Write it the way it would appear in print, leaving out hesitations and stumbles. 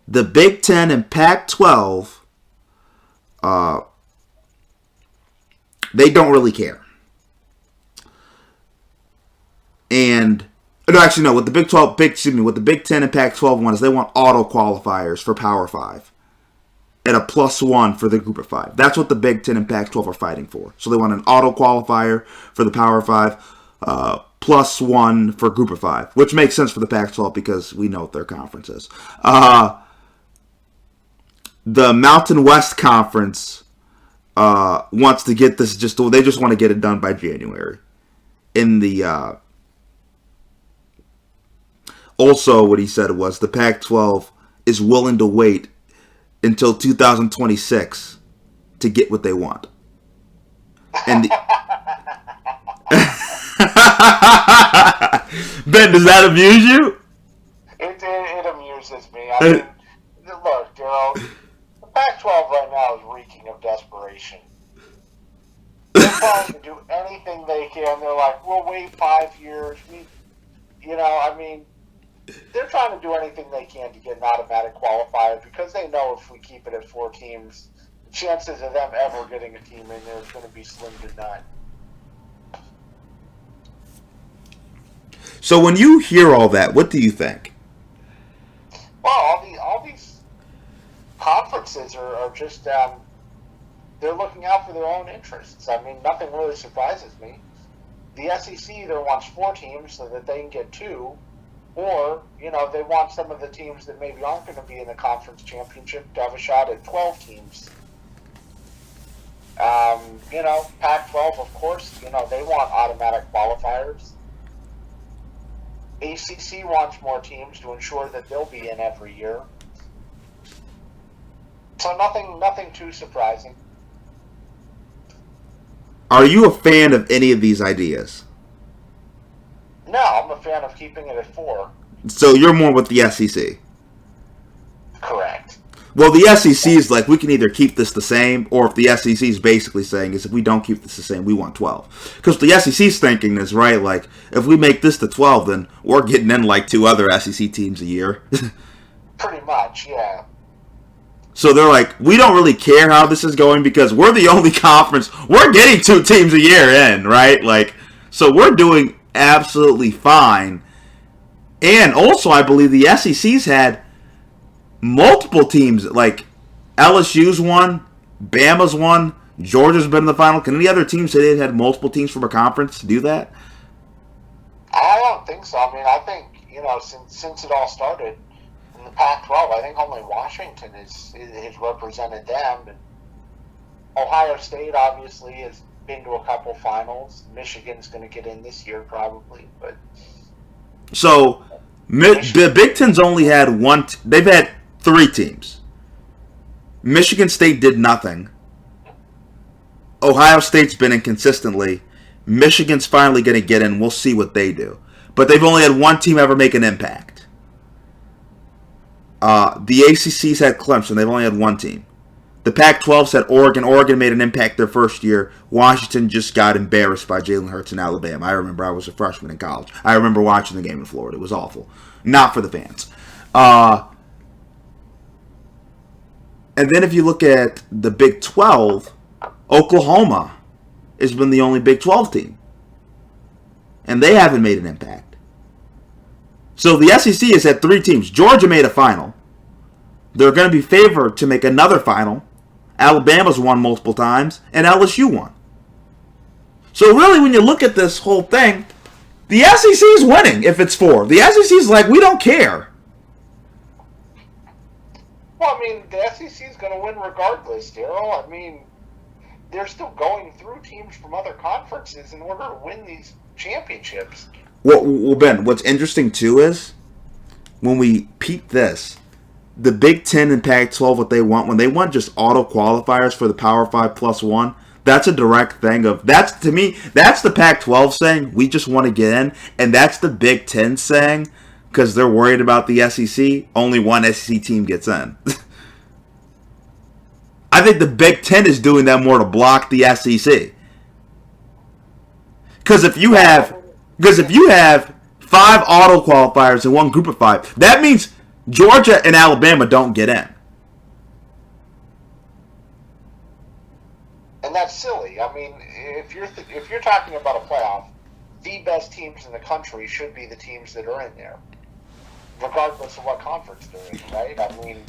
The Big Ten and Pac-12, they don't really care. And no, actually, no. What the what the Big Ten and Pac-12 want is they want auto qualifiers for Power 5 and a +1 for the Group of 5. That's what the Big Ten and Pac-12 are fighting for. So they want an auto qualifier for the Power 5, +1 for Group of 5, which makes sense for the Pac-12 because we know what their conference is. The Mountain West Conference wants to get this they just want to get it done by January. In the also, what he said was the Pac-12 is willing to wait until 2026 to get what they want. And Ben, does that amuse you? It amuses me. I mean, look, Daryl, the Pac-12 right now is reeking of desperation. They're trying to do anything they can. They're like, we'll wait 5 years. They're trying to do anything they can to get an automatic qualifier because they know if we keep it at 4 teams, the chances of them ever getting a team in there is going to be slim to none. So when you hear all that, what do you think? Well, all these conferences are just they're looking out for their own interests. I mean, nothing really surprises me. The SEC either wants 4 teams so that they can get 2, or, they want some of the teams that maybe aren't going to be in the conference championship to have a shot at 12 teams. Pac-12, of course, they want automatic qualifiers. ACC wants more teams to ensure that they'll be in every year. So nothing too surprising. Are you a fan of any of these ideas? No, I'm a fan of keeping it at 4. So you're more with the SEC? Correct. Well, the SEC is like, we can either keep this the same, or if the SEC is basically saying is if we don't keep this the same, we want 12. Because the SEC's thinking is, right, like, if we make this to 12, then we're getting in like 2 other SEC teams a year. Pretty much, yeah. So they're like, we don't really care how this is going because we're the only conference. We're getting 2 teams a year in, right? Like, so we're doing absolutely fine. And also, I believe the SEC's had multiple teams, like LSU's won, Bama's won, Georgia's been in the final. Can any other team say they've had multiple teams from a conference do that? I don't think so. I mean, I think, since it all started in the Pac-12, I think only Washington has represented them. And Ohio State, obviously, has been to a couple finals. Michigan's going to get in this year, probably. But so, the Big Ten's only had they've had 3 teams. Michigan State did nothing. Ohio State's been in consistently. Michigan's finally going to get in. We'll see what they do. But they've only had 1 team ever make an impact. The ACC's had Clemson. They've only had 1 team. The Pac-12's had Oregon. Oregon made an impact their first year. Washington just got embarrassed by Jalen Hurts in Alabama. I remember I was a freshman in college. I remember watching the game in Florida. It was awful. Not for the fans. And then if you look at the Big 12, Oklahoma has been the only Big 12 team. And they haven't made an impact. So the SEC has had 3 teams. Georgia made a final. They're going to be favored to make another final. Alabama's won multiple times, and LSU won. So really, when you look at this whole thing, the SEC is winning if it's 4. The SEC is like, we don't care. Well, I mean, the SEC is going to win regardless, Daryl. I mean, they're still going through teams from other conferences in order to win these championships. Well, Ben, what's interesting too is when we peep this, the Big Ten and Pac-12, what they want, when they want just auto qualifiers for the Power 5 +1, that's a direct thing of, to me, that's the Pac-12 saying, we just want to get in, and that's the Big Ten saying, because they're worried about the SEC, only 1 SEC team gets in. I think the Big Ten is doing that more to block the SEC. Because if you have 5 auto qualifiers in one group of 5. That means Georgia and Alabama don't get in. And that's silly. I mean, if you're talking about a playoff, the best teams in the country should be the teams that are in there, regardless of what conference they're in, right? I mean,